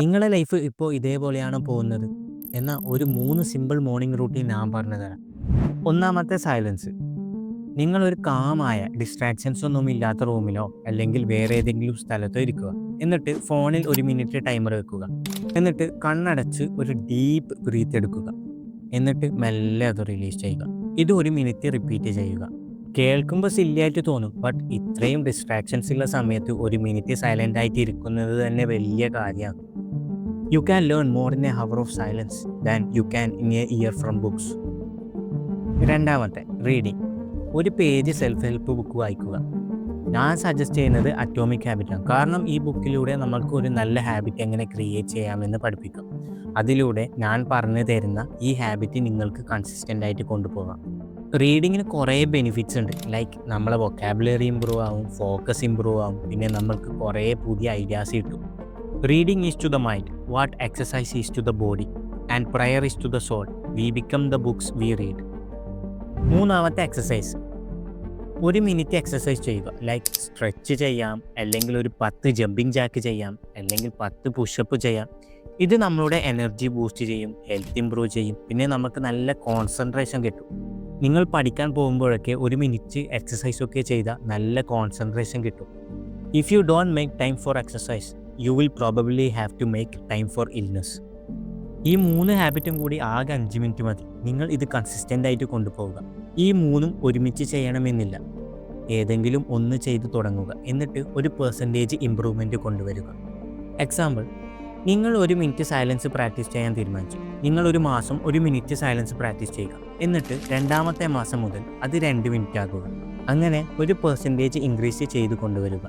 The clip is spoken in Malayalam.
നിങ്ങളെ ലൈഫ് ഇപ്പോൾ ഇതേപോലെയാണോ പോകുന്നത്? എന്നാൽ ഒരു 3 സിമ്പിൾ മോർണിംഗ് റൂട്ടീൻ ഞാൻ പറഞ്ഞു തരാം. ഒന്നാമത്തെ സൈലൻസ്. നിങ്ങളൊരു കാമായ ഡിസ്ട്രാക്ഷൻസ് ഒന്നും ഇല്ലാത്ത റൂമിലോ അല്ലെങ്കിൽ വേറെ ഏതെങ്കിലും സ്ഥലത്തോ ഇരിക്കുക. എന്നിട്ട് ഫോണിൽ 1 മിനിറ്റ് ടൈമർ വെക്കുക. എന്നിട്ട് കണ്ണടച്ച് ഒരു ഡീപ്പ് ബ്രീത്ത് എടുക്കുക. എന്നിട്ട് മെല്ലെ അത് റിലീസ് ചെയ്യുക. ഇത് 1 മിനിറ്റ് റിപ്പീറ്റ് ചെയ്യുക. കേൾക്കുമ്പോൾ സില്ലിയായിട്ട് തോന്നും, ബട്ട് ഇത്രയും ഡിസ്ട്രാക്ഷൻസ് ഉള്ള സമയത്ത് 1 മിനിറ്റ് സൈലൻ്റ് ആയിട്ട് ഇരിക്കുന്നത് തന്നെ വലിയ കാര്യമാണ്. You can learn more in a hour of silence than you can in a year from books. രണ്ടാമത്തെ, റീഡിങ്. ഒരു പേജ് സെൽഫ് ഹെൽപ്പ് ബുക്ക് വായിക്കുക. ഞാൻ സജസ്റ്റ് ചെയ്യുന്നത് അറ്റോമിക് ഹാബിറ്റാണ്. കാരണം ഈ ബുക്കിലൂടെ നമ്മൾക്ക് ഒരു നല്ല ഹാബിറ്റ് എങ്ങനെ ക്രിയേറ്റ് ചെയ്യാമെന്ന് പഠിപ്പിക്കും. അതിലൂടെ ഞാൻ പറഞ്ഞു തരുന്ന ഈ ഹാബിറ്റ് നിങ്ങൾക്ക് കൺസിസ്റ്റൻ്റ് ആയിട്ട് കൊണ്ടുപോകാം. റീഡിങ്ങിന് കുറേ ബെനിഫിറ്റ്സ് ഉണ്ട്. ലൈക്ക് നമ്മളെ വൊക്കാബുലറി ഇമ്പ്രൂവ് ആവും, ഫോക്കസ് ഇമ്പ്രൂവ് ആവും, പിന്നെ നമ്മൾക്ക് കുറേ പുതിയ ഐഡിയാസ് കിട്ടും. Reading is to the mind what exercise is to the body and prayer is to the soul. We become the books we read. മൂന്നാമത്തെ എക്സസൈസ്. 1 മിനിറ്റ് എക്സസൈസ് ചെയ്യുക. ലൈക്ക് സ്ട്രെച്ച് ചെയ്യാം, അല്ലെങ്കിൽ ഒരു 10 ജമ്പിങ് ജാക്ക് ചെയ്യാം, അല്ലെങ്കിൽ 10 പുഷപ്പ് ചെയ്യാം. ഇത് നമ്മളുടെ എനർജി ബൂസ്റ്റ് ചെയ്യും, ഹെൽത്ത് ഇമ്പ്രൂവ് ചെയ്യും, പിന്നെ നമുക്ക് നല്ല കോൺസെൻട്രേഷൻ കിട്ടും. നിങ്ങൾ പഠിക്കാൻ പോകുമ്പോഴൊക്കെ 1 മിനിറ്റ് എക്സസൈസൊക്കെ ചെയ്താൽ നല്ല കോൺസെൻട്രേഷൻ കിട്ടും. If you don't make time for exercise, you will probably have to make time for illness. ഈ 3 ഹാബിറ്റും കൂടി ആകെ 5 മിനിറ്റ് മതി. നിങ്ങൾ ഇത് കൺസിസ്റ്റൻ്റ് ആയിട്ട് കൊണ്ടുപോവുക. ഈ 3ഉം ഒരുമിച്ച് ചെയ്യണമെന്നില്ല. ഏതെങ്കിലും ഒന്ന് ചെയ്ത് തുടങ്ങുക. എന്നിട്ട് 1% ഇമ്പ്രൂവ്മെൻറ്റ് കൊണ്ടുവരിക. എക്സാമ്പിൾ, നിങ്ങൾ 1 മിനിറ്റ് സൈലൻസ് പ്രാക്ടീസ് ചെയ്യാൻ തീരുമാനിച്ചു. നിങ്ങൾ ഒരു മാസം 1 മിനിറ്റ് സൈലൻസ് പ്രാക്ടീസ് ചെയ്യുക. എന്നിട്ട് 2ാമത്തെ മാസം മുതൽ അത് 2 മിനിറ്റ് ആകുക. അങ്ങനെ 1% ഇൻക്രീസ് ചെയ്ത് കൊണ്ടുവരിക.